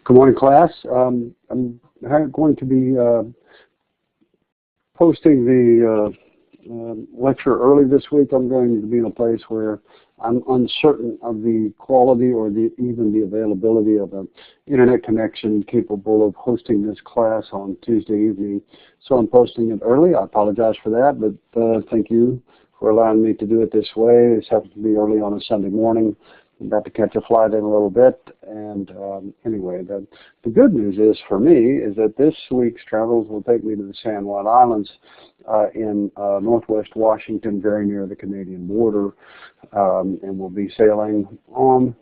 Good morning, class. I'm going to be posting the lecture early this week. I'm going to be in a place where I'm uncertain of the quality or even the availability of an internet connection capable of hosting this class on Tuesday evening. So I'm posting it early. I apologize for that, but thank you for allowing me to do it this way. This happens to be early on a Sunday morning. I'm about to catch a flight in a little bit, and anyway, the good news is for me is that this week's travels will take me to the San Juan Islands in northwest Washington, very near the Canadian border, and we'll be sailing on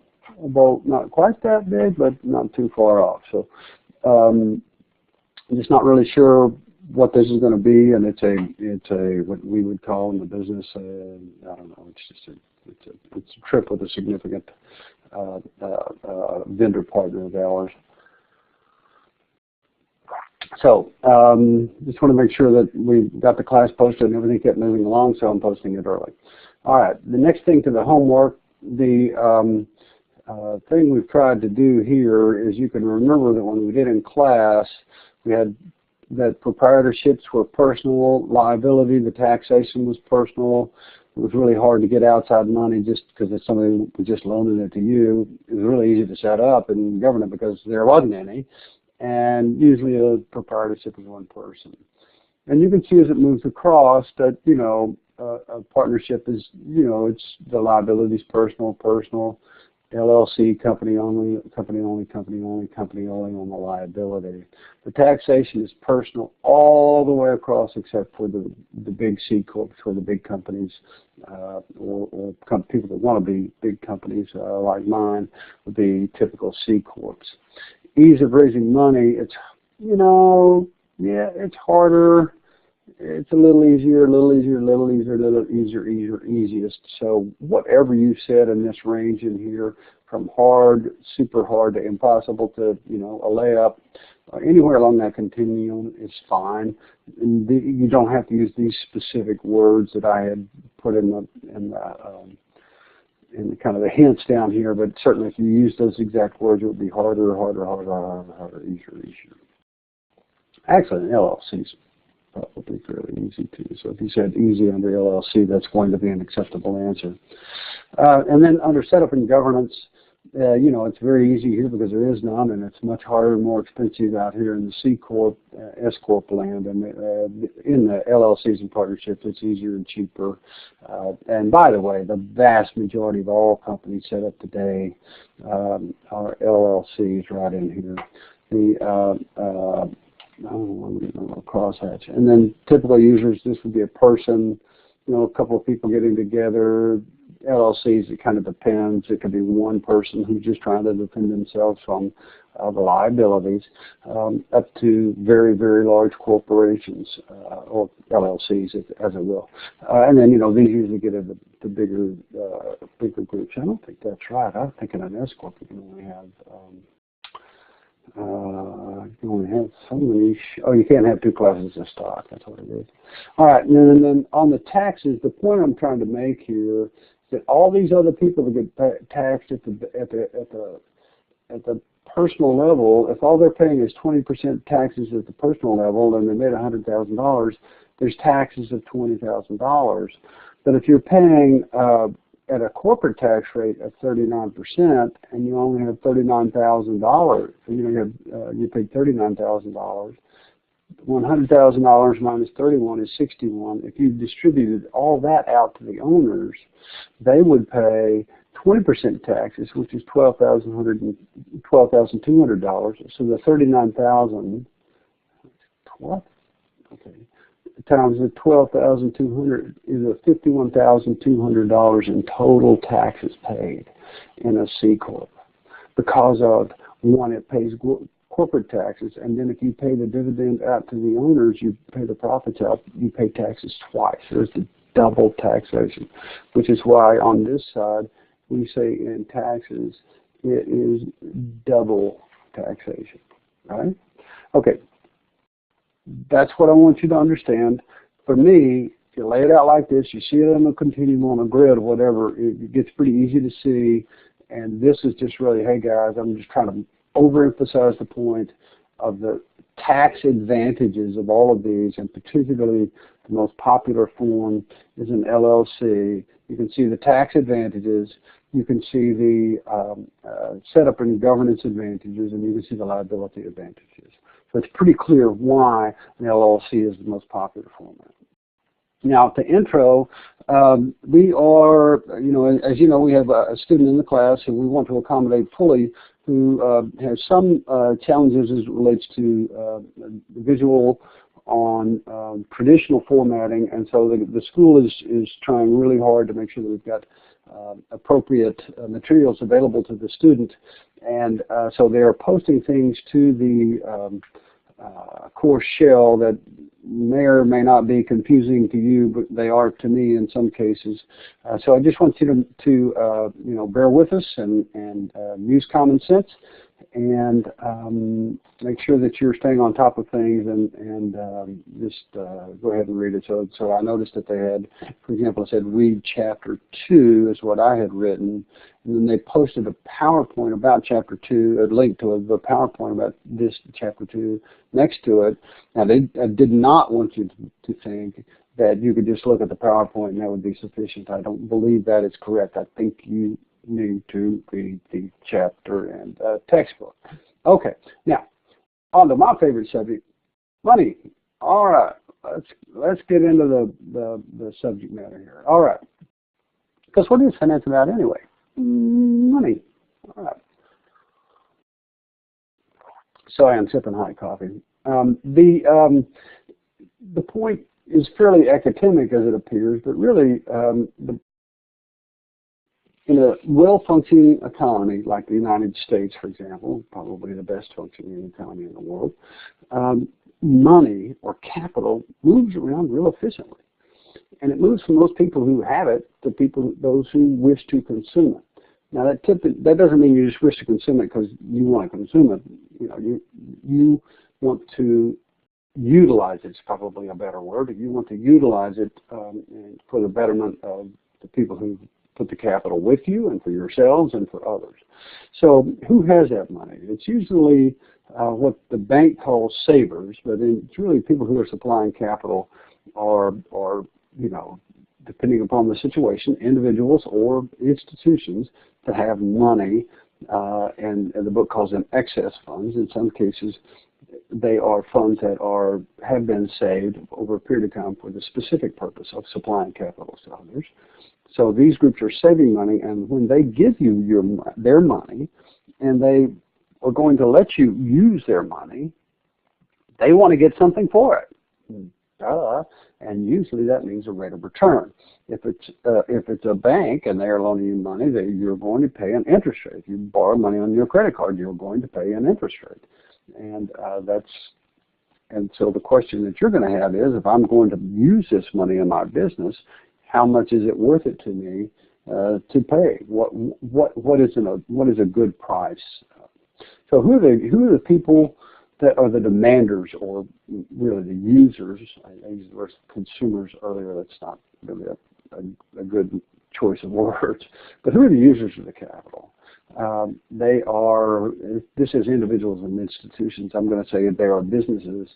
a boat not quite that big, but not too far off. So I'm just not really sure what this is going to be, and it's a what we would call in the business, I don't know, it's a trip with a significant vendor partner of ours. So just want to make sure that we got the class posted and everything kept moving along, so I'm posting it early. All right, the next thing to the homework, the thing we've tried to do here is you can remember that when we did in class, we had that proprietorships were personal, liability, the taxation was personal. It was really hard to get outside money just because if somebody was just loaning it to you. It was really easy to set up and govern it because there wasn't any. And usually a proprietorship is one person. And you can see as it moves across that, you know, a partnership is, you know, it's the liabilities personal, LLC, company only, company only, company only, company only on the liability. The taxation is personal all the way across except for the big C corps, for the big companies or people that want to be big companies like mine would be typical C corps. Ease of raising money, it's, you know, yeah, it's harder. It's a little easier, a little easier, a little easier, a little easier, easiest. So whatever you said in this range in here, from hard, super hard to impossible to, you know, a layup, anywhere along that continuum is fine. And you don't have to use these specific words that I had put in the kind of the hints down here, but certainly if you use those exact words, it would be harder, easier. Actually, an LLC is probably fairly easy too. So if you said easy under LLC, that's going to be an acceptable answer. And then under setup and governance, you know, it's very easy here because there is none, and it's much harder and more expensive out here in the C Corp, S Corp land, and in the LLCs and partnerships, it's easier and cheaper. And by the way, the vast majority of all companies set up today are LLCs right in here. The crosshatch. And then typical users, this would be a person, you know, a couple of people getting together. LLCs, it kind of depends. It could be one person who's just trying to defend themselves from the liabilities, up to very, very large corporations, or LLCs, as it will. And then, you know, these usually get into the bigger groups. I don't think that's right. I think in an S Corp you can only have so many. Oh, you can't have two classes of stock. That's what it is. All right, and then on the taxes, the point I'm trying to make here is that all these other people that get taxed at the personal level, if all they're paying is 20% taxes at the personal level, and they made $100,000, there's taxes of $20,000. But if you're paying at a corporate tax rate of 39%, and you only have $39,000, you know, you paid $39,000. $100,000 minus 31 is 61. If you distributed all that out to the owners, they would pay 20% taxes, which is $12,200. So the $39,000, what? Okay. Times the $12,200 is a $51,200 in total taxes paid in a C Corp because of, one, it pays corporate taxes, and then if you pay the dividend out to the owners, you pay the profits out, you pay taxes twice. There's the double taxation, which is why on this side we say in taxes it is double taxation, right? Okay. That's what I want you to understand. For me, if you lay it out like this, you see it on a continuum, on a grid, or whatever, it gets pretty easy to see. And this is just really, hey guys, I'm just trying to overemphasize the point of the tax advantages of all of these, and particularly the most popular form is an LLC. You can see the tax advantages, you can see the setup and governance advantages, and you can see the liability advantages. So it's pretty clear why an LLC is the most popular format. Now, at the intro, we are, as you know, we have a student in the class who we want to accommodate fully who has some challenges as it relates to visual on traditional formatting, and so the school is trying really hard to make sure that we've got appropriate materials available to the student, and so they are posting things to the course shell that may or may not be confusing to you, but they are to me in some cases. So I just want you to bear with us and use common sense and make sure that you're staying on top of things and just go ahead and read it. So I noticed that they had, for example, it said read chapter 2 is what I had written, and then they posted a PowerPoint about chapter 2, a link to the PowerPoint about this chapter 2 next to it. Now they did not want you to think that you could just look at the PowerPoint and that would be sufficient. I don't believe that is correct. I think you need to read the chapter and textbook. Okay, now on to my favorite subject, money. All right, let's get into the subject matter here. All right, because what is finance about anyway? Money. All right. Sorry, I'm sipping hot coffee. The point is fairly academic as it appears, but really in a well-functioning economy like the United States, for example, probably the best functioning economy in the world, money or capital moves around real efficiently. And it moves from those people who have it to those who wish to consume it. Now that doesn't mean you just wish to consume it because you want to consume it. You want to utilize it. It's probably a better word. You want to utilize it for the betterment of the people who put the capital with you and for yourselves and for others. So who has that money? It's usually what the bank calls savers, but it's really people who are supplying capital or depending upon the situation, individuals or institutions that have money, and the book calls them excess funds. In some cases, they are funds that have been saved over a period of time for the specific purpose of supplying capital to others. So these groups are saving money, and when they give you their money, and they are going to let you use their money, they want to get something for it. And usually that means a rate of return. If it's a bank and they are loaning you money, you're going to pay an interest rate. If you borrow money on your credit card, you're going to pay an interest rate. And so the question that you're going to have is, if I'm going to use this money in my business, how much is it worth it to me to pay? What is a good price? So who are the people that are the demanders, or really the users? I used the word consumers earlier. That's not really a good choice of words. But who are the users of the capital? They are, this is individuals and institutions. I'm going to say they are businesses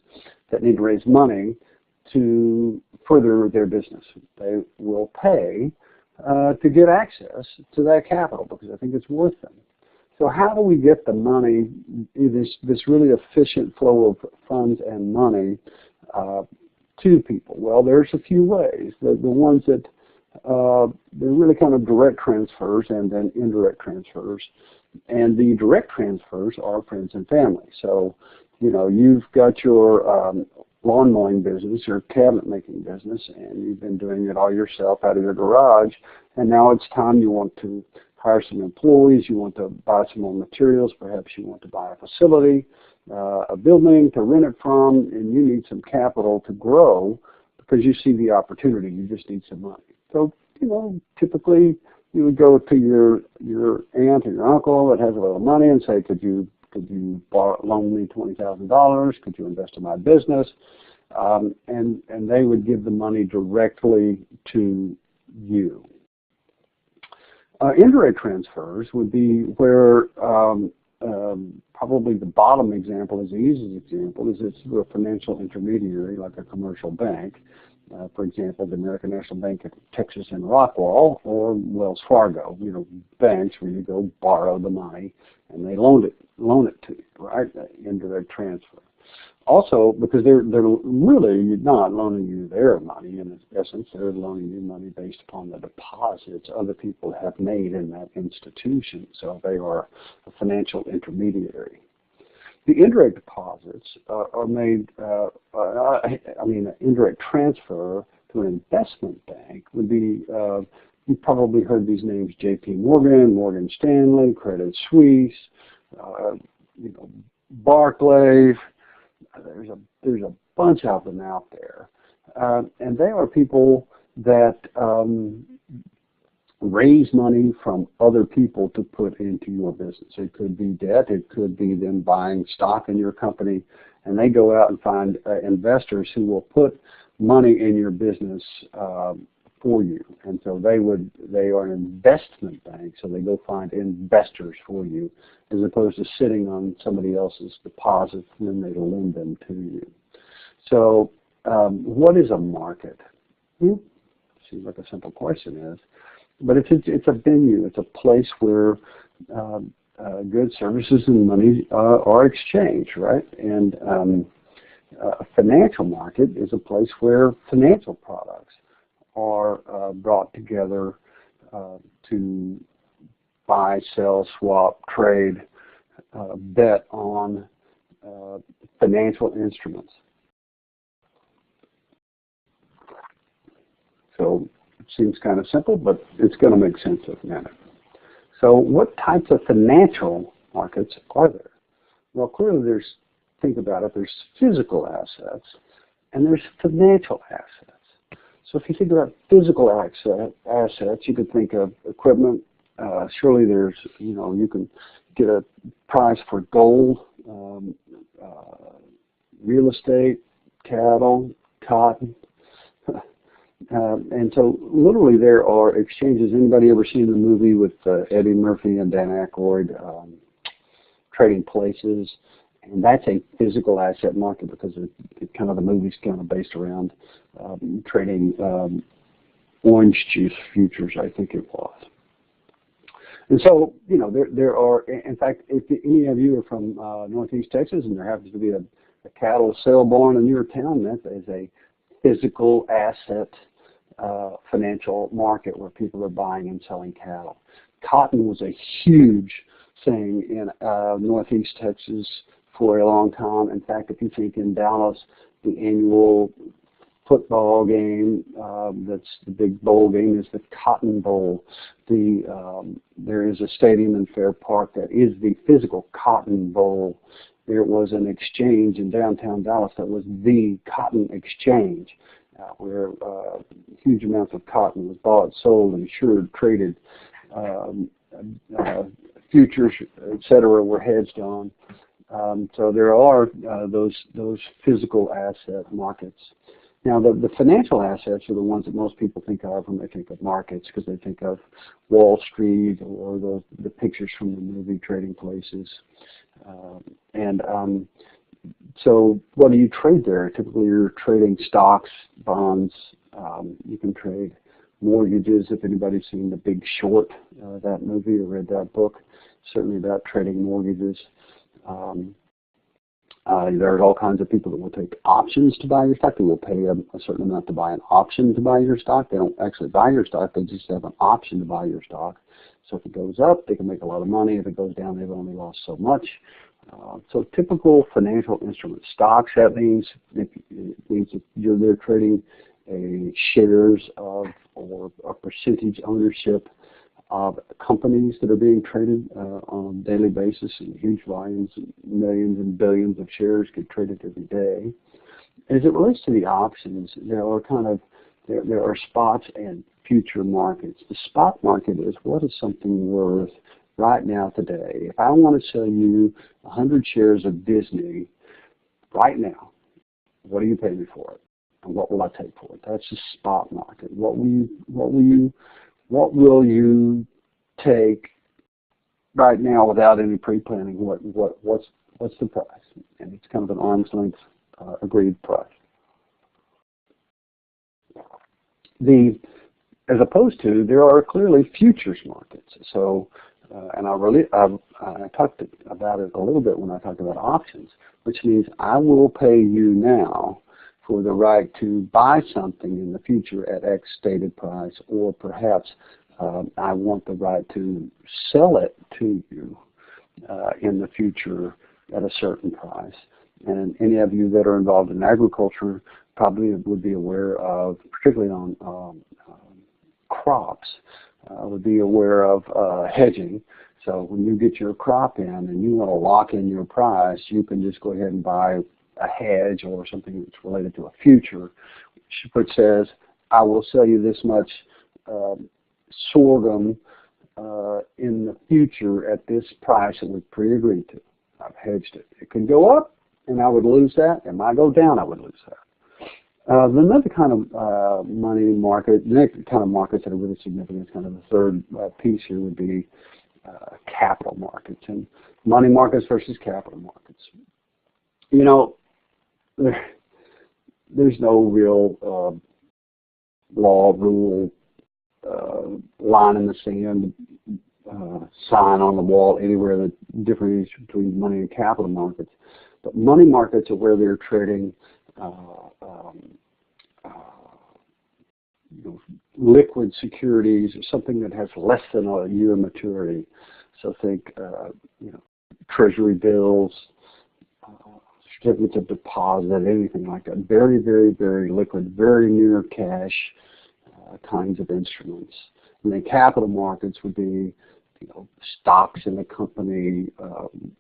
that need to raise money to further their business. They will pay to get access to that capital because I think it's worth them. So how do we get the money, this really efficient flow of funds and money to people? Well, there's a few ways. The ones that they're really kind of direct transfers and then indirect transfers. And the direct transfers are friends and family. So, you've got your lawn mowing business or cabinet making business, and you've been doing it all yourself out of your garage, and now it's time you want to hire some employees, you want to buy some more materials, perhaps you want to buy a facility, a building to rent it from, and you need some capital to grow because you see the opportunity, you just need some money. So, typically you would go to your aunt or your uncle that has a little money and say, could you loan me $20,000? Could you invest in my business? And they would give the money directly to you. Indirect transfers would be where probably the bottom example is the easiest example, is it's through a financial intermediary like a commercial bank. For example, the American National Bank of Texas in Rockwall, or Wells Fargo, banks where you go borrow the money and they loan it to you, right? Indirect transfer. Also, because they're really not loaning you their money in essence, they're loaning you money based upon the deposits other people have made in that institution. So they are a financial intermediary. The indirect deposits are made, indirect transfer to an investment bank would be, you've probably heard these names, JP Morgan, Morgan Stanley, Credit Suisse, Barclays. There's a bunch of them out there. And they are people that raise money from other people to put into your business. It could be debt, it could be them buying stock in your company, and they go out and find investors who will put money in your business for you. And so they are an investment bank, so they go find investors for you as opposed to sitting on somebody else's deposits and then they lend them to you. So what is a market? Seems like a simple question is. But it's a venue. It's a place where goods, services, and money are exchanged, right? And a financial market is a place where financial products are brought together to buy, sell, swap, trade, bet on financial instruments. So it seems kind of simple, but it's going to make sense in a minute. So what types of financial markets are there? Well, clearly think about it, there's physical assets and there's financial assets. So if you think about physical assets, you could think of equipment. Surely there's, you can get a price for gold, real estate, cattle, cotton. And so literally there are exchanges. Anybody ever seen the movie with Eddie Murphy and Dan Aykroyd, Trading Places? And that's a physical asset market because the movie's kind of based around trading orange juice futures, I think it was. And so, there are, in fact, if any of you are from Northeast Texas and there happens to be a cattle sale barn in your town, that is a physical asset financial market where people are buying and selling cattle. Cotton was a huge thing in Northeast Texas for a long time. In fact, if you think in Dallas, the annual football game, that's the big bowl game, is the Cotton Bowl. There is a stadium in Fair Park that is the physical Cotton Bowl. There was an exchange in downtown Dallas that was the Cotton Exchange, where huge amounts of cotton was bought, sold, insured, traded, futures, etc., were hedged on. So there are those physical asset markets. Now, the financial assets are the ones that most people think of when they think of markets, because they think of Wall Street or the pictures from the movie Trading Places. So what do you trade there? Typically, you're trading stocks, bonds. You can trade mortgages. If anybody's seen The Big Short, that movie, or read that book, certainly about trading mortgages. There's all kinds of people that will take options to buy your stock. They will pay a certain amount to buy an option to buy your stock. They don't actually buy your stock. They just have an option to buy your stock. So if it goes up, they can make a lot of money. If it goes down, they've only lost so much. So typical financial instruments. Stocks, that means that you're there trading shares of or a percentage ownership of companies that are being traded on a daily basis in huge volumes. Millions and billions of shares get traded every day. As it relates to the options, there are spots and future markets. The spot market is, what is something worth right now today? If I want to sell you 100 shares of Disney right now, what do you pay me for it? And what will I take for it? That's the spot market. What will you take right now without any pre-planning what's the price, and it's kind of an arm's length agreed price. As opposed to, there are clearly futures markets. So, and I talked about it a little bit when I talked about options, which means I will pay you now for the right to buy something in the future at X stated price, or perhaps I want the right to sell it to you in the future at a certain price. And any of you that are involved in agriculture probably would be aware of, particularly on crops, would be aware of hedging. So when you get your crop in and you want to lock in your price, you can just go ahead and buy a hedge or something that's related to a future, which says, I will sell you this much sorghum in the future at this price that we've pre-agreed to. I've hedged it. It could go up, and I would lose that. It might go down, I would lose that. Another kind of money market, the next kind of markets that are really significant, kind of the third piece here would be capital markets, and money markets versus capital markets. You know, there's no real law, rule, line in the sand, sign on the wall anywhere that differentiates between money and capital markets. But money markets are where they're trading liquid securities, or something that has less than a year maturity. So think, treasury bills, certificates of deposit, anything like that. Very, very, very liquid, very near cash kinds of instruments. And then capital markets would be, stocks in the company.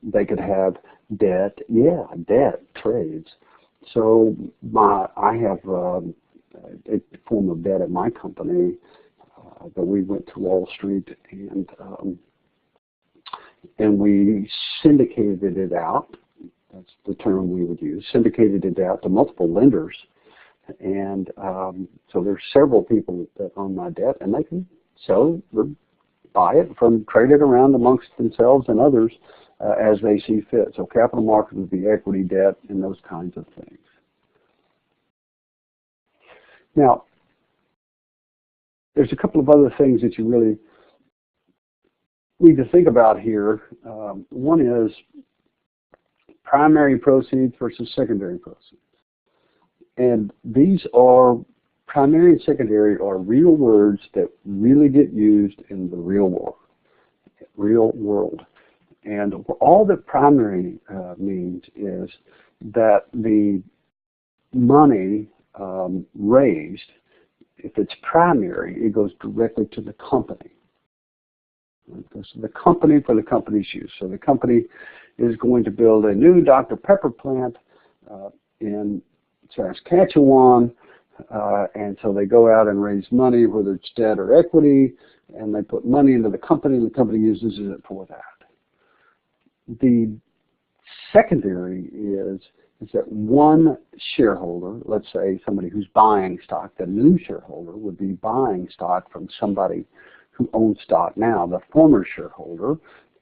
They could have debt. Yeah, debt trades. So I have a form of debt at my company that we went to Wall Street and we syndicated it out. That's the term we would use. Syndicated it out to multiple lenders, and so there's several people that own my debt, and they can sell or buy it trade it around amongst themselves and others as they see fit. So capital markets would be equity, debt, and those kinds of things. Now, there's a couple of other things that you really need to think about here. One is primary proceeds versus secondary proceeds. And these are, primary and secondary are real words that really get used in the real world. And all that primary means is that the money raised, if it's primary, it goes directly to the company. It goes to the company for the company's use. So the company is going to build a new Dr. Pepper plant in Saskatchewan, and so they go out and raise money, whether it's debt or equity, and they put money into the company, and the company uses it for that. The secondary is that one shareholder, let's say somebody who's buying stock, the new shareholder would be buying stock from somebody who owns stock now, the former shareholder,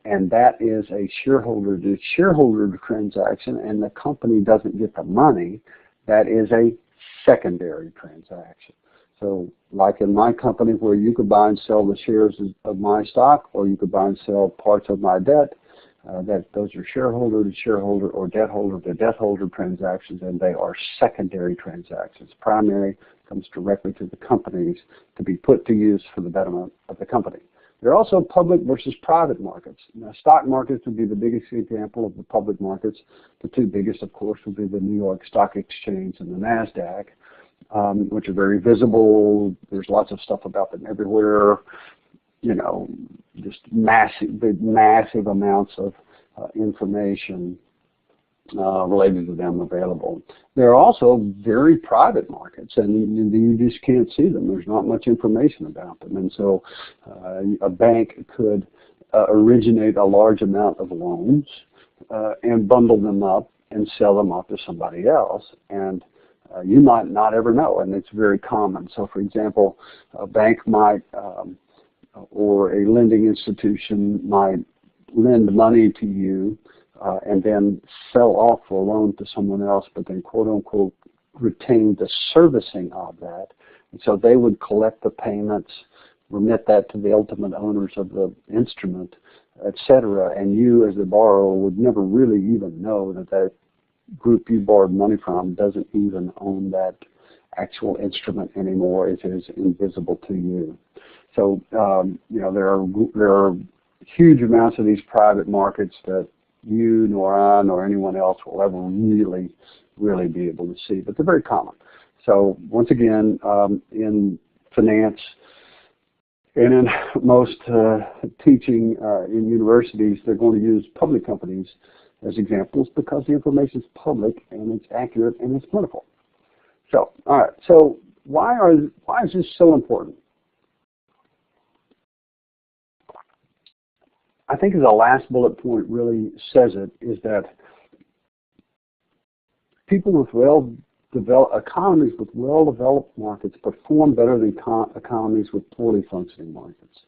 and that is a shareholder-to-shareholder transaction, and the company doesn't get the money. That is a secondary transaction. So like in my company, where you could buy and sell the shares of my stock, or you could buy and sell parts of my debt, those are shareholder-to-shareholder or debt holder transactions, and they are secondary transactions. Primary comes directly to the companies to be put to use for the betterment of the company. There are also public versus private markets. Now, stock markets would be the biggest example of the public markets. The two biggest, of course, would be the New York Stock Exchange and the NASDAQ, which are very visible. There's lots of stuff about them everywhere. Just massive amounts of information related to them available. There are also very private markets, and you just can't see them. There's not much information about them. And so a bank could originate a large amount of loans and bundle them up and sell them off to somebody else. And you might not ever know, and it's very common. So, for example, a bank might or a lending institution might lend money to you and then sell off for a loan to someone else, but then quote unquote retain the servicing of that. And so they would collect the payments, remit that to the ultimate owners of the instrument, etc. And you as the borrower would never really even know that that group you borrowed money from doesn't even own that actual instrument anymore. It is invisible to you. So you know, there are huge amounts of these private markets that you nor I nor anyone else will ever really be able to see, but they're very common. So once again, in finance and in most teaching in universities, they're going to use public companies as examples because the information is public and it's accurate and it's plentiful. So, all right. So why is this so important? I think the last bullet point really says it, is that people with economies with well-developed markets perform better than economies with poorly functioning markets.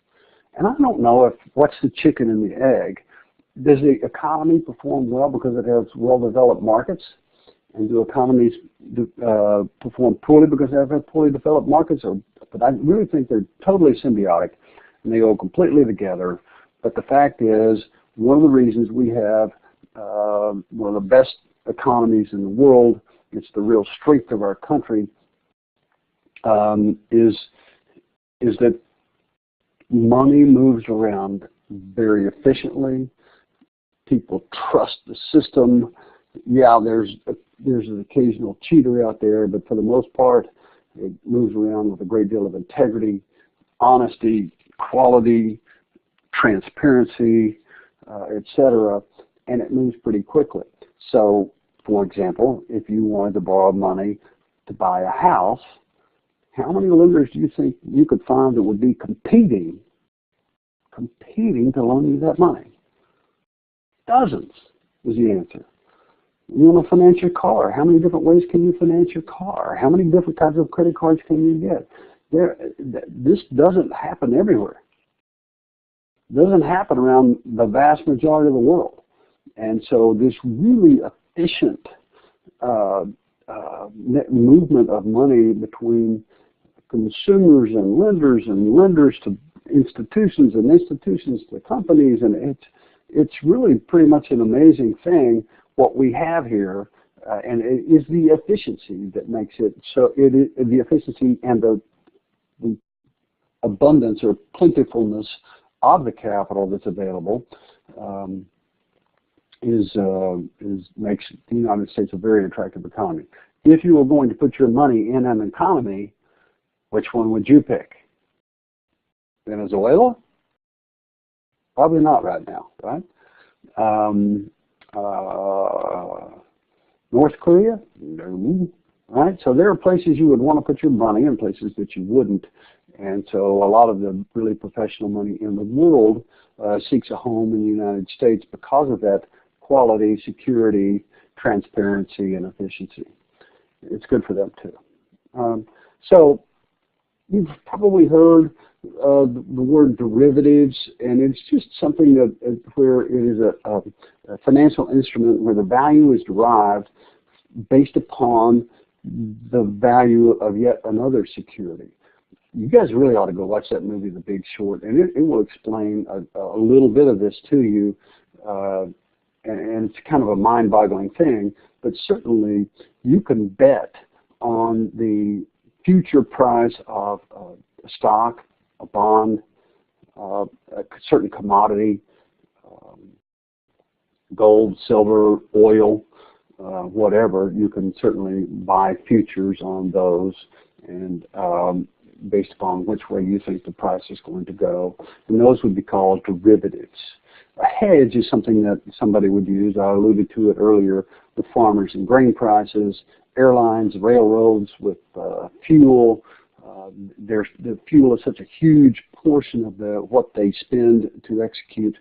And I don't know if what's the chicken and the egg. Does the economy perform well because it has well-developed markets? And do economies perform poorly because they have poorly developed markets? But I really think they're totally symbiotic and they go completely together. But the fact is, one of the reasons we have one of the best economies in the world, it's the real strength of our country, is that money moves around very efficiently. People trust the system. Yeah, there's an occasional cheater out there, but for the most part, it moves around with a great deal of integrity, honesty, quality, transparency, etc., and it moves pretty quickly. So, for example, if you wanted to borrow money to buy a house, how many lenders do you think you could find that would be competing to loan you that money? Dozens is the answer. You want to finance your car. How many different ways can you finance your car? How many different kinds of credit cards can you get? This doesn't happen everywhere. It doesn't happen around the vast majority of the world. And so this really efficient movement of money between consumers and lenders to institutions and institutions to companies, and it's really pretty much an amazing thing what we have here, and it is the efficiency that makes it so. The efficiency and the abundance or plentifulness of the capital that's available makes the United States a very attractive economy. If you were going to put your money in an economy, which one would you pick? Venezuela? Probably not right now, right? North Korea? No. Right? So there are places you would want to put your money and places that you wouldn't. And so a lot of the really professional money in the world seeks a home in the United States because of that quality, security, transparency, and efficiency. It's good for them too. So you've probably heard the word derivatives, and it's just something that where it is a financial instrument where the value is derived based upon the value of yet another security. You guys really ought to go watch that movie, The Big Short, and it will explain a little bit of this to you, and it's kind of a mind-boggling thing, but certainly you can bet on the future price of a stock, a bond, a certain commodity, gold, silver, oil, whatever. You can certainly buy futures on those, and based upon which way you think the price is going to go, and those would be called derivatives. A hedge is something that somebody would use. I alluded to it earlier with farmers and grain prices, airlines, railroads with fuel. The fuel is such a huge portion of what they spend to execute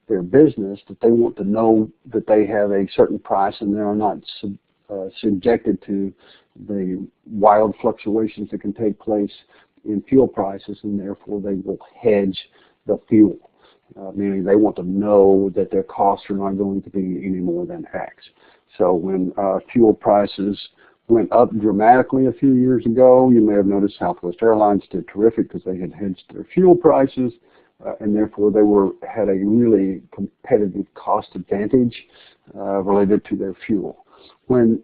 their business that they want to know that they have a certain price and they are not subjected to the wild fluctuations that can take place in fuel prices, and therefore they will hedge the fuel. meaning they want to know that their costs are not going to be any more than X. So when fuel prices went up dramatically a few years ago, you may have noticed Southwest Airlines did terrific because they had hedged their fuel prices, and therefore they had a really competitive cost advantage related to their fuel. When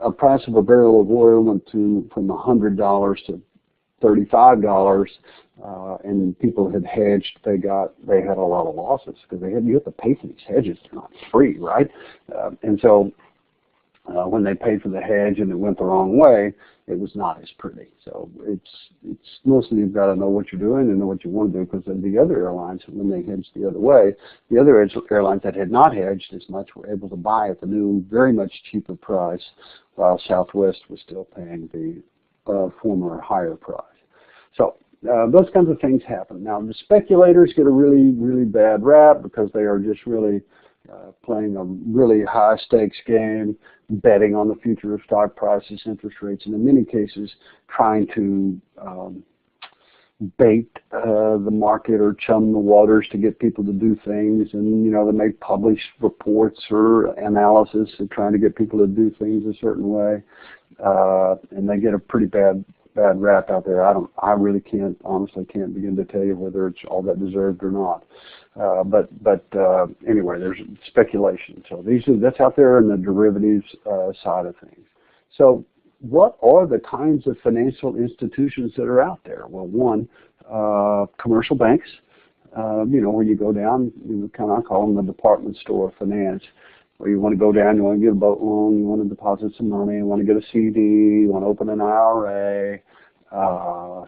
a price of a barrel of oil went from $100 to $35, and people had hedged, they had a lot of losses because you have to pay for these hedges. They're not free, right? And so when they paid for the hedge and it went the wrong way, it was not as pretty. So it's mostly you've got to know what you're doing and know what you want to do, because the other airlines, when they hedged the other way, the other airlines that had not hedged as much were able to buy at the new, very much cheaper price, while Southwest was still paying the former higher price. So those kinds of things happen. Now the speculators get a really, really bad rap because they are just really playing a really high stakes game, betting on the future of stock prices, interest rates, and in many cases trying to bait the market or chum the waters to get people to do things. And they may publish reports or analysis of trying to get people to do things a certain way, and they get a pretty bad rap out there. I really honestly can't begin to tell you whether it's all that deserved or not. But anyway, there's speculation. So that's out there in the derivatives side of things. So what are the kinds of financial institutions that are out there? Well, one, commercial banks. When you go down, I call them the department store of finance, where you want to go down, you want to get a boat loan, you want to deposit some money, you want to get a CD, you want to open an IRA,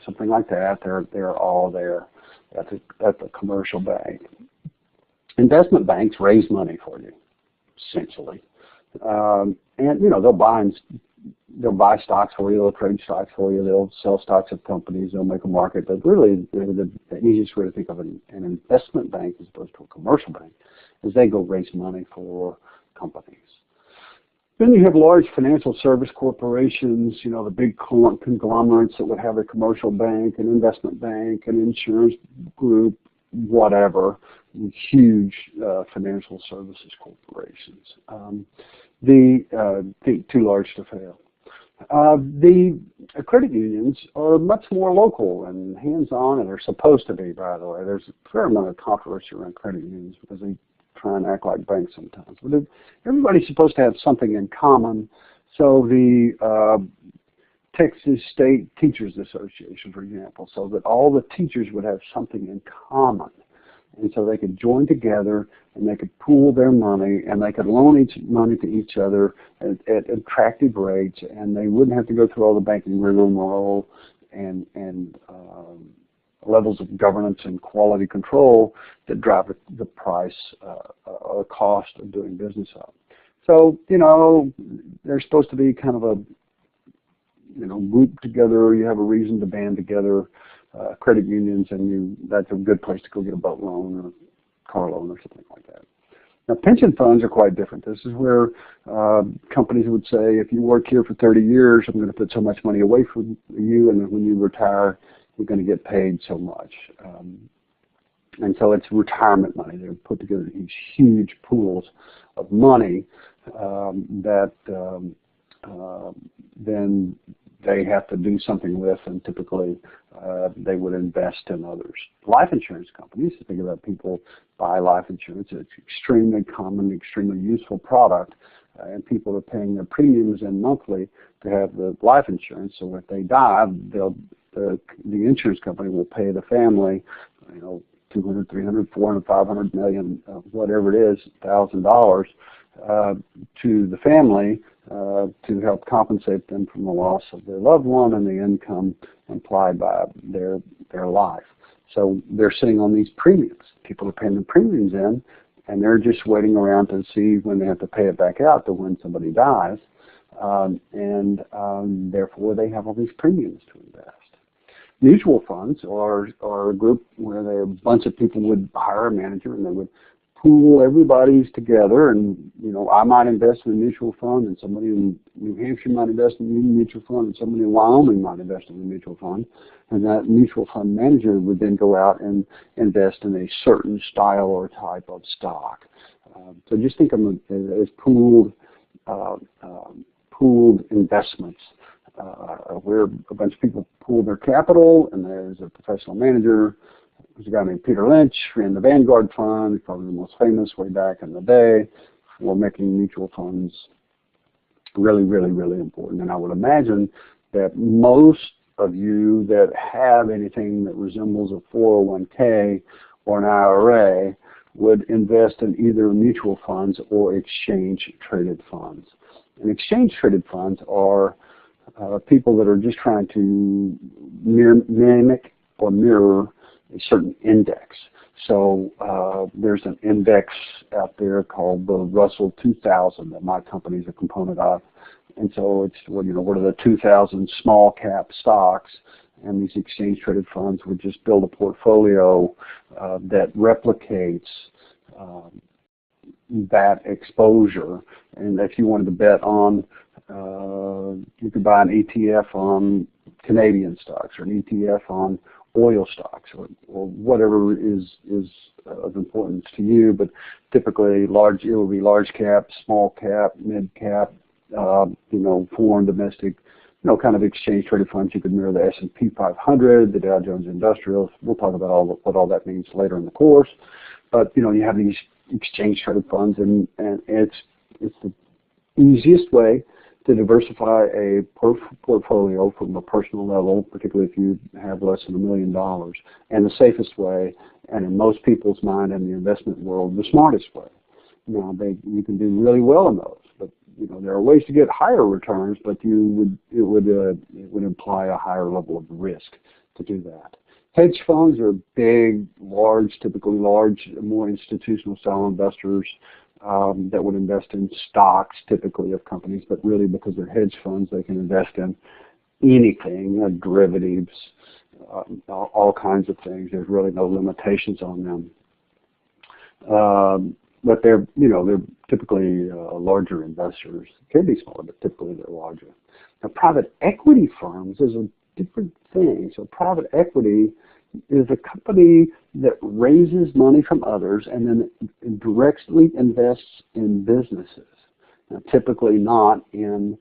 something like that. They're all there at the commercial bank. Investment banks raise money for you, essentially, and they'll buy stocks for you, they'll trade stocks for you, they'll sell stocks of companies, they'll make a market. But really, the easiest way to think of an investment bank as opposed to a commercial bank is they go raise money for companies. Then you have large financial service corporations, the big conglomerates that would have a commercial bank, an investment bank, an insurance group, whatever, huge financial services corporations. Too large to fail. The credit unions are much more local and hands-on, and they're supposed to be, by the way. There's a fair amount of controversy around credit unions because they try and act like banks sometimes. But everybody's supposed to have something in common. So the Texas State Teachers Association, for example, so that all the teachers would have something in common. And so they could join together and they could pool their money and they could loan money to each other at attractive rates, and they wouldn't have to go through all the banking rigmarole and levels of governance and quality control that drive the price or cost of doing business up. So, they're supposed to be kind of a group together. You have a reason to band together, credit unions, and that's a good place to go get a boat loan or a car loan or something like that. Now, pension funds are quite different. This is where companies would say, if you work here for 30 years, I'm going to put so much money away for you, and then when you retire, you're going to get paid so much. And so it's retirement money. They're put together these huge pools of money that then they have to do something with, and typically they would invest in others. Life insurance companies, think about people buy life insurance. It's extremely common, extremely useful product, and people are paying their premiums in monthly to have the life insurance. So if they die, the insurance company will pay the family, $200, $300, $400, $500 million, whatever it is, $1,000 to the family to help compensate them from the loss of their loved one and the income implied by their life. So they're sitting on these premiums. People are paying the premiums in, and they're just waiting around to see when they have to pay it back out to when somebody dies, and therefore they have all these premiums to invest. Mutual funds are a group where a bunch of people would hire a manager and they would pool everybody's together, and I might invest in a mutual fund, and somebody in New Hampshire might invest in a mutual fund, and somebody in Wyoming might invest in a mutual fund, and that mutual fund manager would then go out and invest in a certain style or type of stock. So just think of them as pooled investments, where a bunch of people pool their capital, and there's a professional manager. There's a guy named Peter Lynch, ran the Vanguard Fund. He's probably the most famous way back in the day for making mutual funds really, really, really important. And I would imagine that most of you that have anything that resembles a 401k or an IRA would invest in either mutual funds or exchange-traded funds. And exchange-traded funds are people that are just trying to mimic or mirror a certain index. So there's an index out there called the Russell 2000 that my company is a component of. And so it's, what are the 2,000 small cap stocks, and these exchange traded funds would just build a portfolio that replicates that exposure. And if you wanted to bet on, you could buy an ETF on Canadian stocks, or an ETF on oil stocks, or whatever is of importance to you. But typically, it will be large cap, small cap, mid cap, foreign, domestic, kind of exchange traded funds. You could mirror the S&P 500, the Dow Jones Industrials. We'll talk about what all that means later in the course. But you have these exchange traded funds, and it's the easiest way to diversify a portfolio from a personal level, particularly if you have less than $1 million, and the safest way, and in most people's mind in the investment world, the smartest way. Now, you can do really well in those, but there are ways to get higher returns, but it would imply a higher level of risk to do that. Hedge funds are big, typically large, more institutional style investors that would invest in stocks, typically of companies, but really because they're hedge funds, they can invest in anything, derivatives, all kinds of things. There's really no limitations on them. But they're typically larger investors. Can be smaller, but typically they're larger. Now, private equity firms is a different thing. So private equity is a company that raises money from others and then directly invests in businesses. Now, typically not in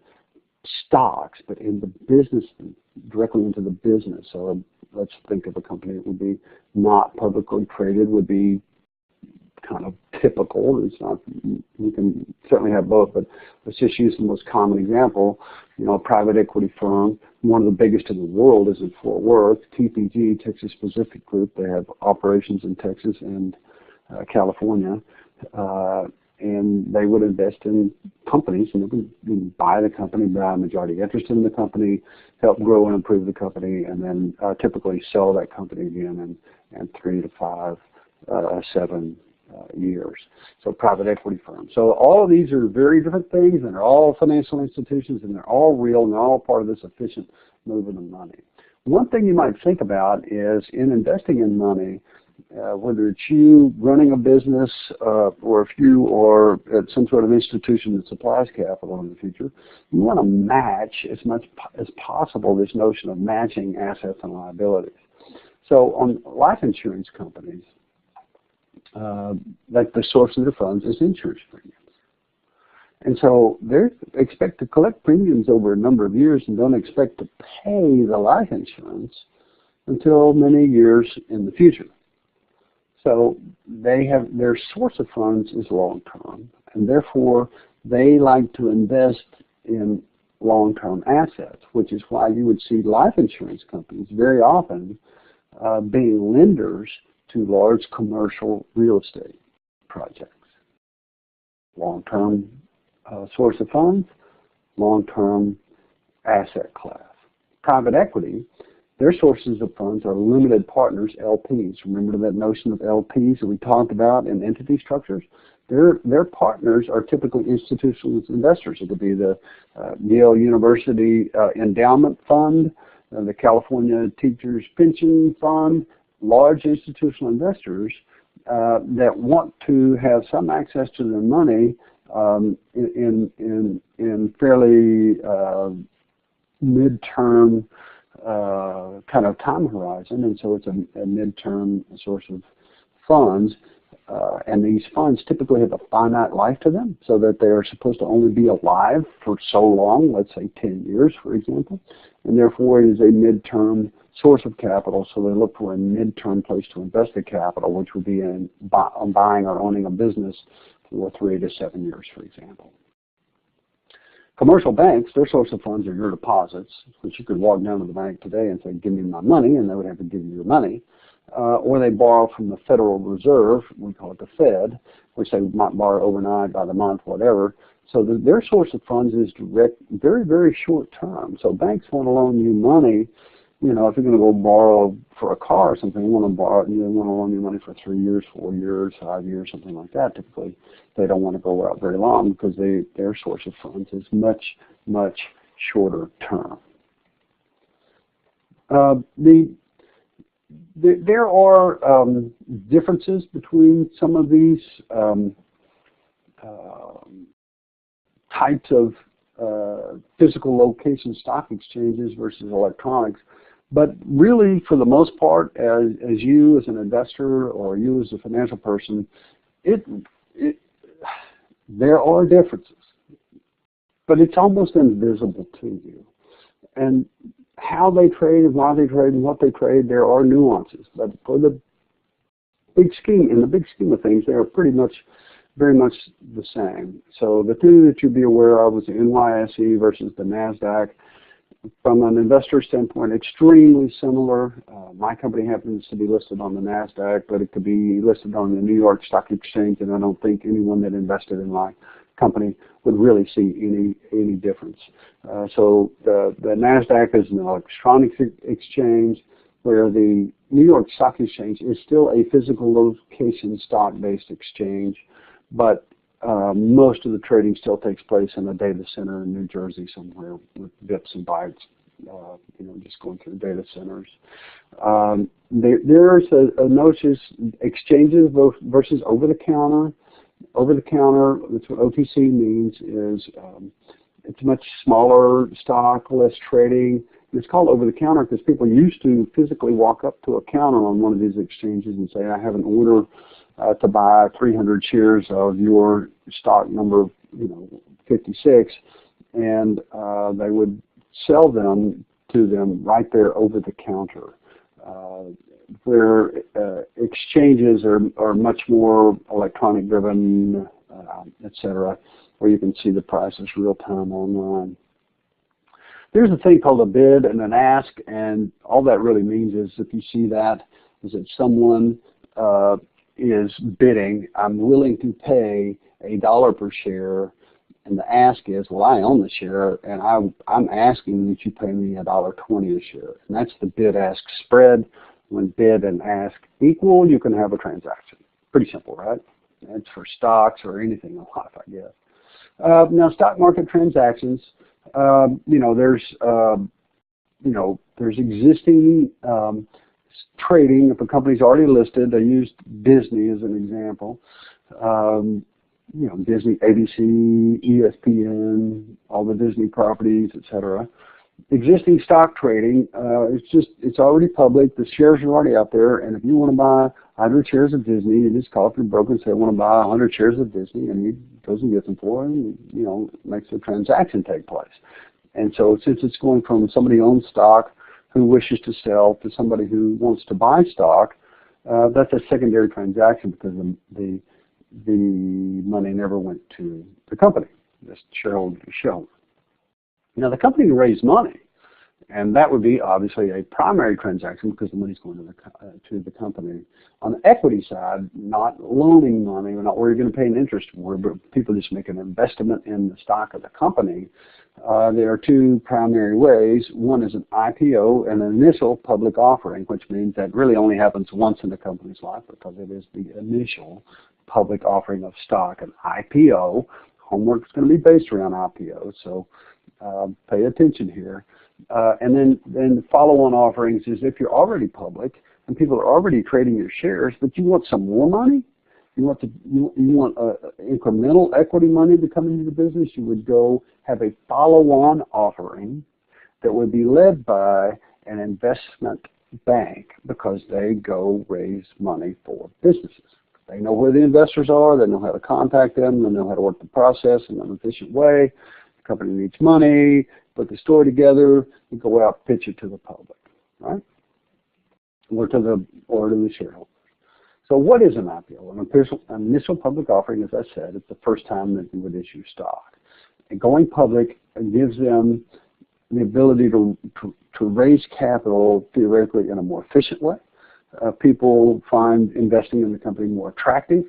stocks, but in the business, directly into the business. So let's think of a company that would be not publicly traded, would be kind of typical. It's not, we can certainly have both, but let's just use the most common example. A private equity firm, one of the biggest in the world is in Fort Worth, TPG, Texas Pacific Group. They have operations in Texas and California, and they would invest in companies, and they would buy the company, buy a majority interest in the company, help grow and improve the company, and then typically sell that company again in 3 to 5, 7 years. So private equity firms. So all of these are very different things, and they're all financial institutions, and they're all real, and they're all part of this efficient movement of money. One thing you might think about is in investing in money, whether it's you running a business or if you are at some sort of institution that supplies capital in the future, you want to match as much as possible this notion of matching assets and liabilities. So on life insurance companies, like the source of their funds is insurance premiums. And so they expect to collect premiums over a number of years and don't expect to pay the life insurance until many years in the future. So they have, their source of funds is long-term, and therefore they like to invest in long-term assets, which is why you would see life insurance companies very often being lenders to large commercial real estate projects. Long-term source of funds, long-term asset class. Private equity, their sources of funds are limited partners, LPs. Remember that notion of LPs that we talked about in entity structures? Their partners are typically institutional investors. It could be the Yale University Endowment Fund, the California Teachers Pension Fund, large institutional investors that want to have some access to their money in fairly midterm kind of time horizon, and so it's a midterm source of funds. And these funds typically have a finite life to them, so that they are supposed to only be alive for so long, let's say 10 years, for example, and therefore it is a midterm source of capital, so they look for a midterm place to invest the capital, which would be in buying or owning a business for 3 to 7 years, for example. Commercial banks, their source of funds are your deposits, which you could walk down to the bank today and say, give me my money, and they would have to give you your money. Or they borrow from the Federal Reserve, we call it the Fed, which they might borrow overnight, by the month, whatever. So their source of funds is direct, very, very short term. So banks want to loan you money. You know, if you're going to go borrow for a car or something, you want to loan you money for 3 years, 4 years, 5 years, something like that. Typically, they don't want to go out very long because their source of funds is much, much shorter term. There are differences between some of these types of physical location stock exchanges versus electronics. But really, for the most part, as you as an investor or you as a financial person, there are differences, but it's almost invisible to you. And how they trade and why they trade and what they trade, there are nuances. But for the big scheme, in the big scheme of things, they are pretty much, very much the same. So the two that you'd be aware of was the NYSE versus the NASDAQ. From an investor standpoint, extremely similar. My company happens to be listed on the NASDAQ, but it could be listed on the New York Stock Exchange, and I don't think anyone that invested in my company would really see any difference. So the NASDAQ is an electronic exchange, where the New York Stock Exchange is still a physical location stock-based exchange, but most of the trading still takes place in a data center in New Jersey somewhere with bits and bytes, just going through data centers. There's a notice exchanges versus over-the-counter. Over-the-counter, that's what OTC means, is it's much smaller stock, less trading. It's called over-the-counter because people used to physically walk up to a counter on one of these exchanges and say, I have an order to buy 300 shares of your stock number 56, and they would sell them to them right there over the counter. Where exchanges are much more electronic driven, etc., where you can see the prices real time online. There's a thing called a bid and an ask, and all that really means is, if you see that, is that someone is bidding, I'm willing to pay $1 per share, and the ask is, well, I own the share, and I'm asking that you pay me $1.20 a share, and that's the bid-ask spread. When bid and ask equal, you can have a transaction. Pretty simple, right? It's for stocks or anything in life, I guess. Now, stock market transactions, there's existing trading. If a company's already listed, I used Disney as an example. Disney, ABC, ESPN, all the Disney properties, etc. Existing stock trading, it's already public. The shares are already out there, and if you want to buy 100 shares of Disney, you just call up your broker and say, I want to buy 100 shares of Disney, and he goes and gets them for him, and, makes the transaction take place. And so since it's going from somebody who owns stock who wishes to sell to somebody who wants to buy stock, that's a secondary transaction because the money never went to the company, just shareholder to shareholder. Now, the company raised money, and that would be obviously a primary transaction because the money's going to the company. On the equity side, not loaning money, not where you're going to pay an interest for, but people just make an investment in the stock of the company. There are two primary ways. One is an IPO, an initial public offering, which means that really only happens once in the company's life because it is the initial public offering of stock. An IPO, homework is going to be based around IPO, so pay attention here. And then the follow-on offerings is if you're already public and people are already trading your shares, but you want some more money, you want incremental equity money to come into the business, you would go have a follow-on offering that would be led by an investment bank because they go raise money for businesses. They know where the investors are, they know how to contact them, they know how to work the process in an efficient way. The company needs money, put the story together, you go out, pitch it to the public, right? Or to the shareholders. So what is an IPO? An initial public offering, as I said, it's the first time that you would issue stock. And going public gives them the ability to raise capital theoretically in a more efficient way. People find investing in the company more attractive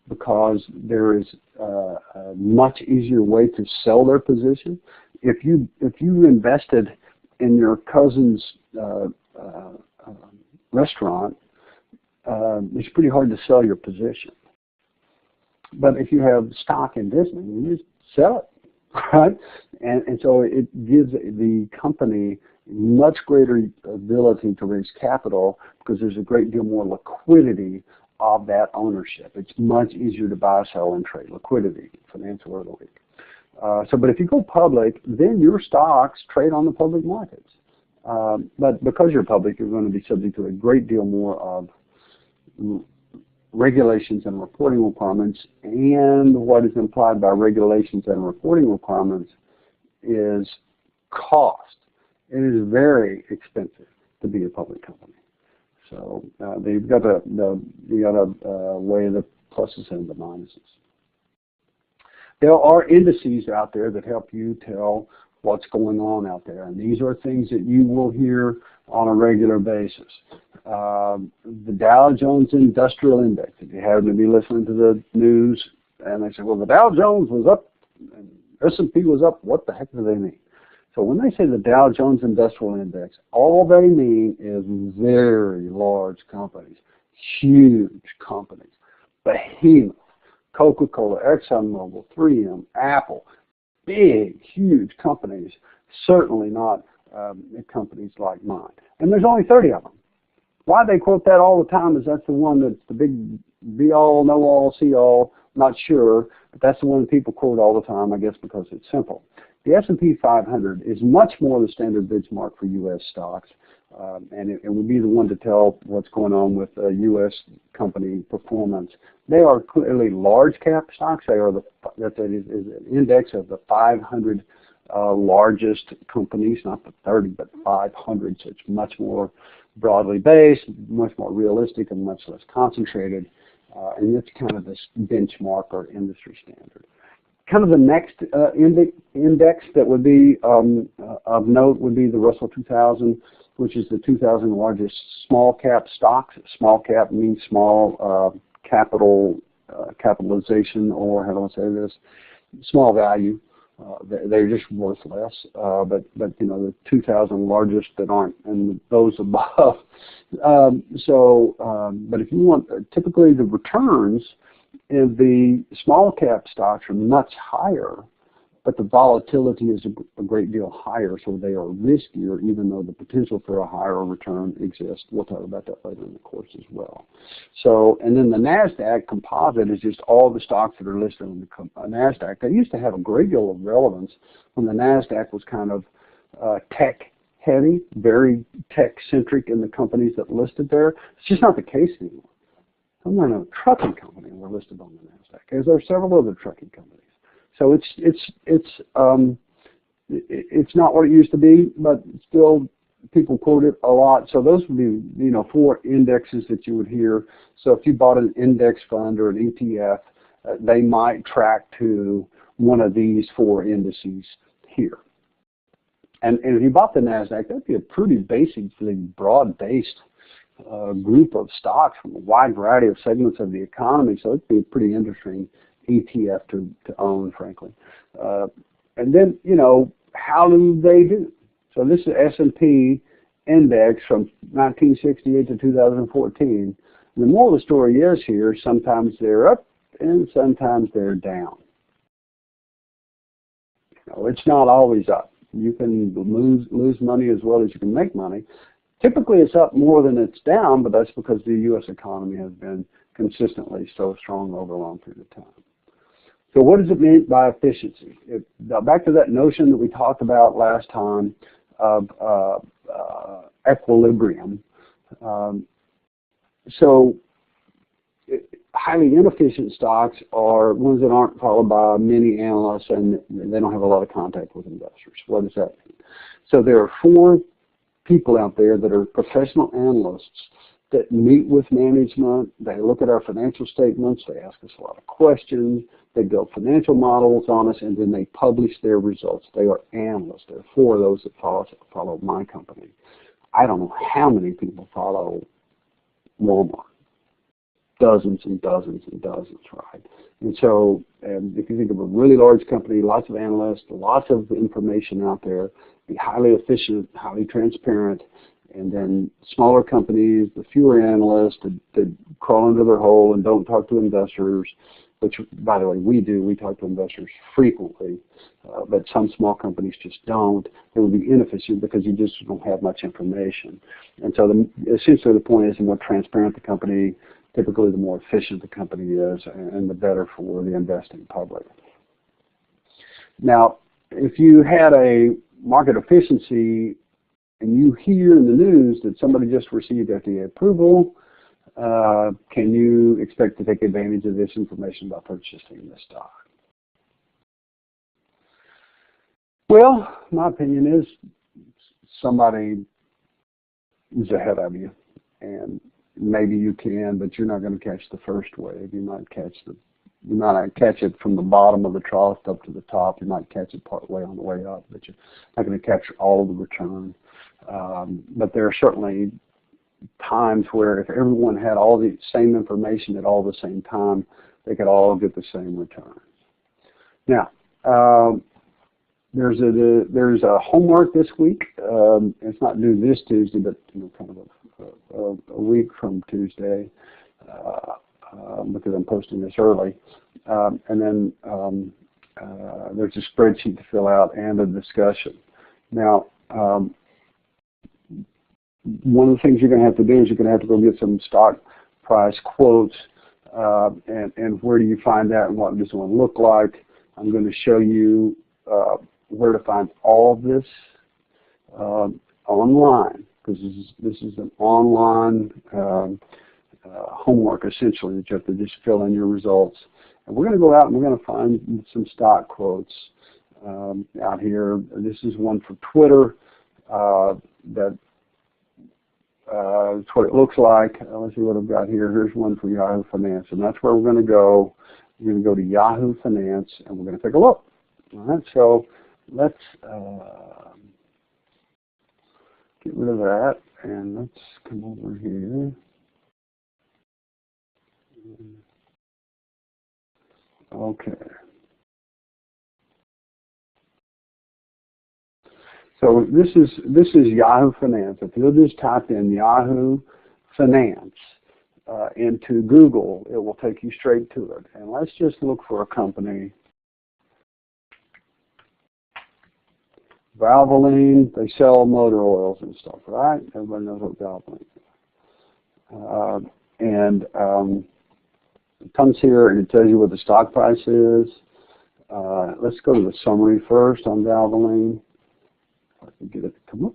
because there is a much easier way to sell their position. If you invested in your cousin's restaurant, it's pretty hard to sell your position. But if you have stock in Disney, you just sell it, right? And so it gives the company much greater ability to raise capital because there's a great deal more liquidity of that ownership. It's much easier to buy, sell, and trade. Liquidity, financial word of the week. But if you go public, then your stocks trade on the public markets. But because you're public, you're going to be subject to a great deal more of regulations and reporting requirements, and what is implied by regulations and reporting requirements is cost. It is very expensive to be a public company. So you've got to weigh the pluses and the minuses. There are indices out there that help you tell what's going on out there, and these are things that you will hear on a regular basis. The Dow Jones Industrial Index, if you happen to be listening to the news and they say, well, the Dow Jones was up and S&P was up, what the heck do they mean? So when they say the Dow Jones Industrial Index, all they mean is very large companies, huge companies, behemoth, Coca-Cola, ExxonMobil, 3M, Apple, big, huge companies, certainly not companies like mine. And there's only 30 of them. Why they quote that all the time is that's the one that's the big be-all, know-all, see-all, not sure, but that's the one that people quote all the time, I guess because it's simple. The S&P 500 is much more the standard benchmark for U.S. stocks, and it would be the one to tell what's going on with U.S. company performance. They are clearly large cap stocks. They are that is an index of the 500 largest companies, not the 30, but 500. So it's much more broadly based, much more realistic, and much less concentrated. And it's kind of this benchmark or industry standard. Kind of the next index that would be of note would be the Russell 2000, which is the 2,000 largest small cap stocks. Small cap means small capitalization, or how do I say this? Small value. They're just worth less. But you know, the 2,000 largest that aren't, and those above. But if you want, typically the returns in the small cap stocks are much higher, but the volatility is a great deal higher, so they are riskier, even though the potential for a higher return exists. We'll talk about that later in the course as well. So, and then the NASDAQ composite is just all the stocks that are listed on the NASDAQ. That used to have a great deal of relevance when the NASDAQ was kind of tech heavy, very tech centric in the companies that listed there. It's just not the case anymore. I'm not a trucking company we're listed on the NASDAQ, because there are several other trucking companies. So it's not what it used to be, but still people quote it a lot. So those would be, you know, 4 indexes that you would hear. So if you bought an index fund or an ETF, they might track to one of these 4 indices here. And if you bought the NASDAQ, that'd be a pretty basically broad-based group of stocks from a wide variety of segments of the economy. So it'd be a pretty interesting ETF to own, frankly. And then, you know, how do they do? So this is S&P index from 1968 to 2014. And the moral of the story is here, sometimes they're up and sometimes they're down. You know, it's not always up. You can lose money as well as you can make money. Typically, it's up more than it's down, but that's because the U.S. economy has been consistently so strong over a long period of time. So what does it mean by efficiency? Back to that notion that we talked about last time of equilibrium. Highly inefficient stocks are ones that aren't followed by many analysts, and they don't have a lot of contact with investors. What does that mean? So there are 4 people out there that are professional analysts that meet with management. They look at our financial statements. They ask us a lot of questions. They build financial models on us, and then they publish their results. They are analysts. There are 4 of those that follow my company. I don't know how many people follow Walmart. Dozens and dozens and dozens, right? And so if you think of a really large company, lots of analysts, lots of information out there, be highly efficient, highly transparent, and then smaller companies, the fewer analysts that crawl into their hole and don't talk to investors, which, by the way, we do. We talk to investors frequently, but some small companies just don't. They would be inefficient because you just don't have much information. And so essentially the point is the more transparent the company, typically the more efficient the company is, and the better for the investing public. Now, if you had a market efficiency and you hear in the news that somebody just received FDA approval, can you expect to take advantage of this information by purchasing this stock? Well, my opinion is somebody is ahead of you, and maybe you can, but you're not going to catch the first wave. You might not catch it from the bottom of the trough up to the top. You might catch it part way on the way up, but you're not going to capture all of the return. But there are certainly times where if everyone had all the same information at all the same time, they could all get the same return. Now, there's a homework this week. It's not due this Tuesday, but kind of a week from Tuesday, because I'm posting this early. And then there's a spreadsheet to fill out and a discussion. Now, one of the things you're going to have to do is you're going to have to go get some stock price quotes, and where do you find that and what does one look like? I'm going to show you where to find all of this online, because this is an online homework essentially that you have to just fill in your results. And we're going to go out and we're going to find some stock quotes out here. This is one for Twitter. That's what it looks like. Let's see what I've got here. Here's one for Yahoo Finance, and that's where we're going to go. We're going to go to Yahoo Finance, and we're going to take a look. All right, so let's get rid of that, and let's come over here. Okay. So this is Yahoo Finance. If you'll just type in Yahoo Finance into Google, it will take you straight to it. And let's just look for a company. Valvoline, they sell motor oils and stuff, right? Everybody knows what Valvoline is. It comes here and it tells you what the stock price is. Let's go to the summary first on Valvoline. If I can get it to come up.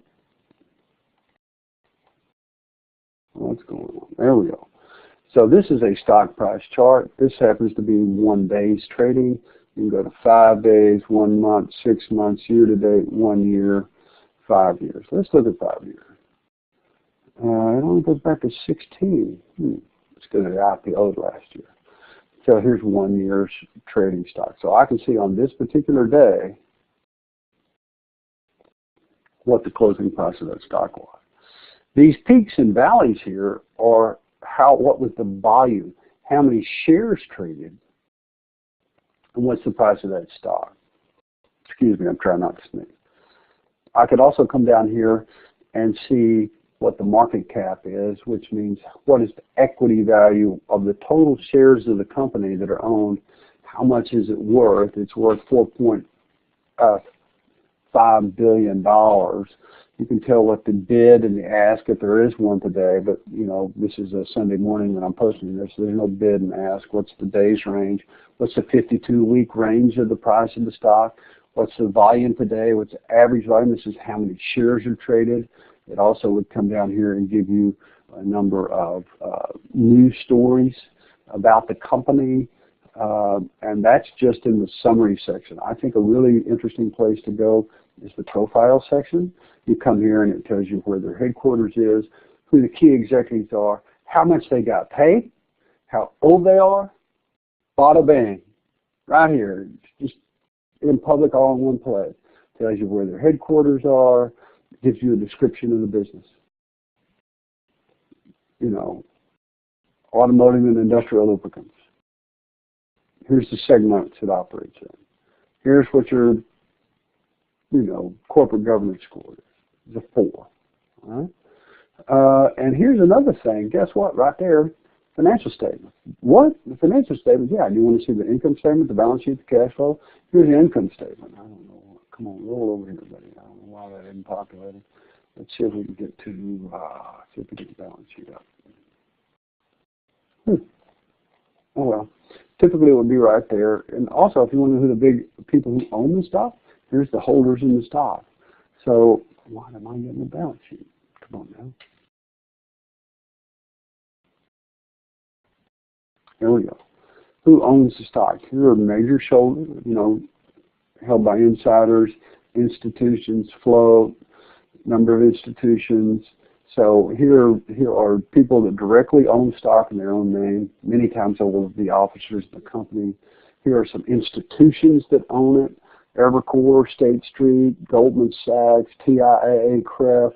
What's going on? There we go. So this is a stock price chart. This happens to be 1 day's trading. You can go to 5 days, 1 month, 6 months, year to date, 1 year, 5 years. Let's look at 5 years. It only goes back to 16. It's because it IPO'd last year. So here's 1 year's trading stock. So I can see on this particular day what the closing price of that stock was. These peaks and valleys here are what was the volume, how many shares traded, and what's the price of that stock. Excuse me, I'm trying not to sneeze. I could also come down here and see what the market cap is, which means what is the equity value of the total shares of the company that are owned. How much is it worth? It's worth $4.5 $5 billion. You can tell what the bid and the ask, if there is one today, but you know, this is a Sunday morning when I'm posting this, so there's no bid and ask. What's the days range? What's the 52-week range of the price of the stock? What's the volume today? What's the average volume? This is how many shares are traded. It also would come down here and give you a number of news stories about the company, and that's just in the summary section. I think a really interesting place to go is the profile section. You come here and it tells you where their headquarters is, who the key executives are, how much they got paid, how old they are, bada bang, right here, just in public all in one place. Tells you where their headquarters are, gives you a description of the business. You know, automotive and industrial lubricants. Here's the segments it operates in. Here's what your, you know, corporate governance score is. The 4. All right? And here's another thing. Guess what? Right there, financial statement. What? The financial statement? Yeah, do you want to see the income statement, the balance sheet, the cash flow? Here's the income statement. I don't know. Come on, roll over here, buddy. I don't know why that isn't populated. Let's see if we can get to, see if we get the balance sheet up. Oh well. Typically it would be right there. And also, if you want to know who the big people who own the stock, here's the holders in the stock. So why am I getting the balance sheet? Come on now. Here we go. Who owns the stock? Here are major shoulders, you know, held by insiders, institutions, float, number of institutions. So here are people that directly own stock in their own name. Many times they will be officers of the company. Here are some institutions that own it. Evercore, State Street, Goldman Sachs, TIAA, CREF,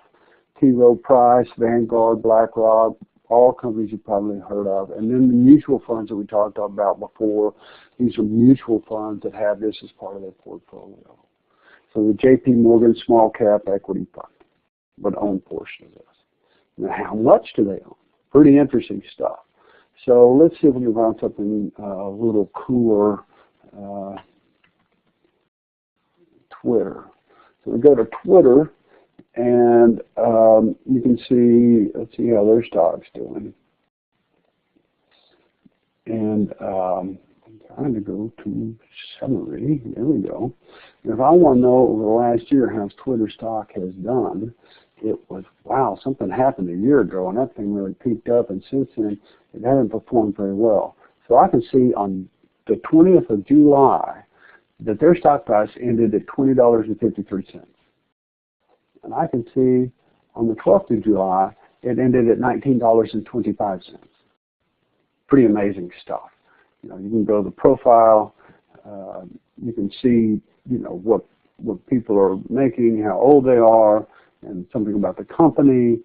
T. Rowe Price, Vanguard, BlackRock, all companies you've probably heard of. And then the mutual funds that we talked about before, these are mutual funds that have this as part of their portfolio. So the J.P. Morgan Small Cap Equity Fund would own a portion of this. Now, how much do they own? Pretty interesting stuff. So let's see if we can find something a little cooler. Twitter. So we go to Twitter, and you can see, let's see how their stock's doing. And I'm trying to go to summary. There we go. And if I want to know over the last year how Twitter stock has done, it was, wow, something happened a year ago, and that thing really peaked up, and since then it hasn't performed very well. So I can see on the 20th of July that their stock price ended at $20.53. And I can see on the 12th of July, it ended at $19.25. Pretty amazing stuff. You know, you can go to the profile, you can see, you know, what people are making, how old they are, and something about the company,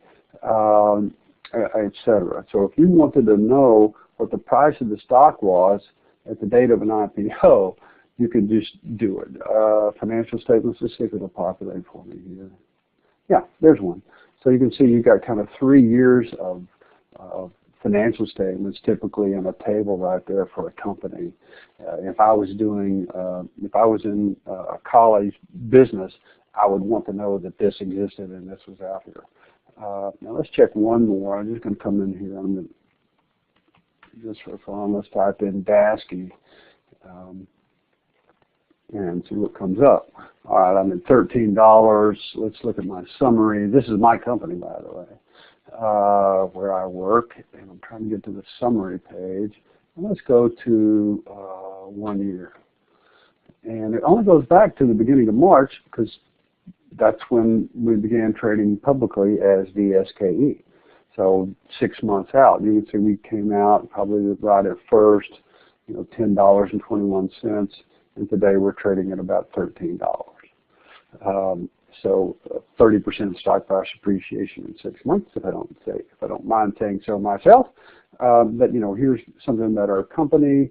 etc. So if you wanted to know what the price of the stock was at the date of an IPO, you could just do it. Financial statements, let's see if it'll populate for me here. Yeah, there's one. So you can see you've got kind of 3 years of financial statements typically in a table right there for a company. If I was doing, if I was in a college business, I would want to know that this existed and this was out here. Now let's check one more. I'm just going to come in here. I'm going to, just for fun, let's type in Dasky. And see what comes up. All right, I'm at $13. Let's look at my summary. This is my company, by the way, where I work. And I'm trying to get to the summary page. And let's go to 1 year. And it only goes back to the beginning of March because that's when we began trading publicly as the SKE. So 6 months out. You can see we came out probably right at first, you know, $10.21. And today we're trading at about $13. So 30% stock price appreciation in 6 months, if I don't mind saying so myself. But you know, here's something about our company,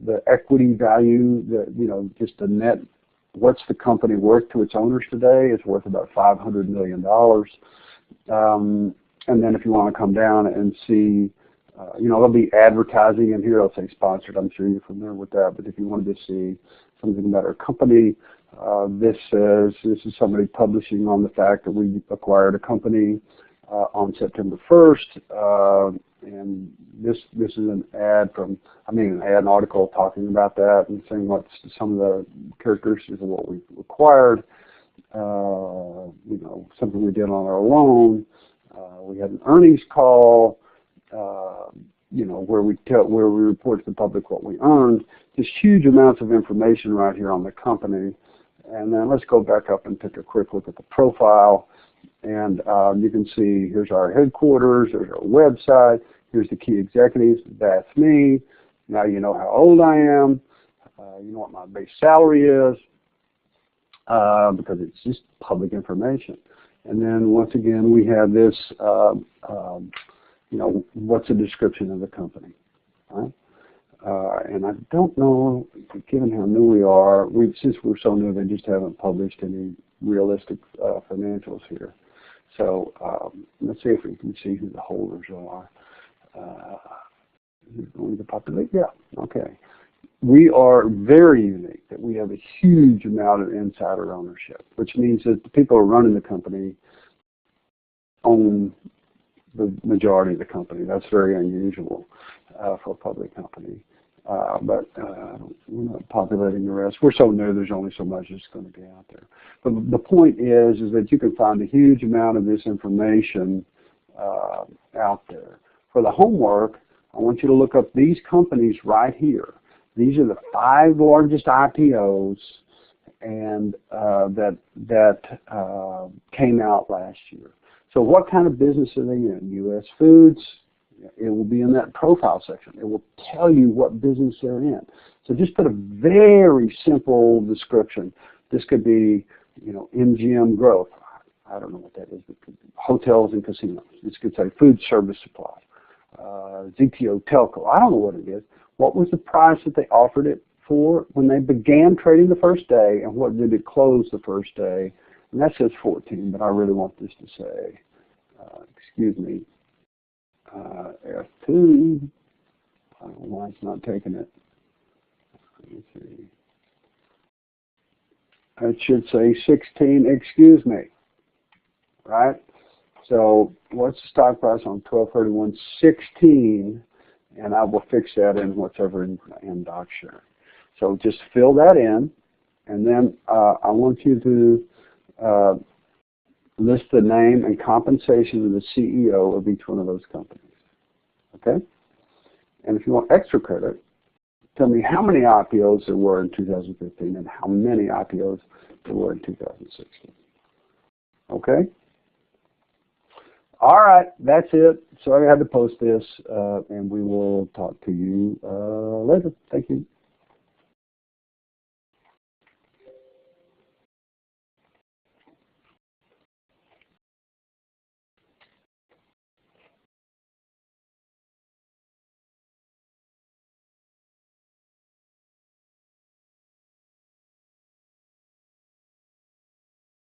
the equity value, you know, just the net. What's the company worth to its owners today? It's worth about $500 million. And then if you want to come down and see. You know, there'll be advertising in here. I'll say sponsored. I'm sure you're familiar with that. But if you wanted to see something about our company, This is somebody publishing on the fact that we acquired a company on September 1st, and this is an ad an article talking about that and saying what some of the characteristics of what we acquired. You know, something we did on our loan. We had an earnings call. You know, where we report to the public what we earned. Just huge amounts of information right here on the company. And then let's go back up and take a quick look at the profile. And you can see here's our headquarters, there's our website, here's the key executives, that's me. Now you know how old I am, you know what my base salary is, because it's just public information. And then once again we have this, you know, what's the description of the company, right? And I don't know, given how new we are, since we're so new, they just haven't published any realistic financials here. So let's see if we can see who the holders are. Is it going to populate? Yeah, okay. We are very unique that we have a huge amount of insider ownership, which means that the people who are running the company own the majority of the company. That's very unusual for a public company. But we're not populating the rest. We're so new, there's only so much that's going to be out there. But the point is that you can find a huge amount of this information out there. For the homework, I want you to look up these companies right here. These are the 5 largest IPOs and that came out last year. So what kind of business are they in? U.S. Foods. It will be in that profile section. It will tell you what business they're in. So just put a very simple description. This could be, you know, MGM Growth. I don't know what that is, but hotels and casinos. This could say food service supply. ZTO Telco. I don't know what it is. What was the price that they offered it for when they began trading the first day, and what did it close the first day? And that says 14, but I really want this to say, excuse me, F2. I don't know why it's not taking it. Let me see. It should say 16, excuse me, right? So what's the stock price on 12/31? 16, and I will fix that in whatever in DocShare. So just fill that in, and then I want you to list the name and compensation of the CEO of each one of those companies. Okay? And if you want extra credit, tell me how many IPOs there were in 2015 and how many IPOs there were in 2016. Okay? All right, that's it. Sorry I had to post this, and we will talk to you later. Thank you.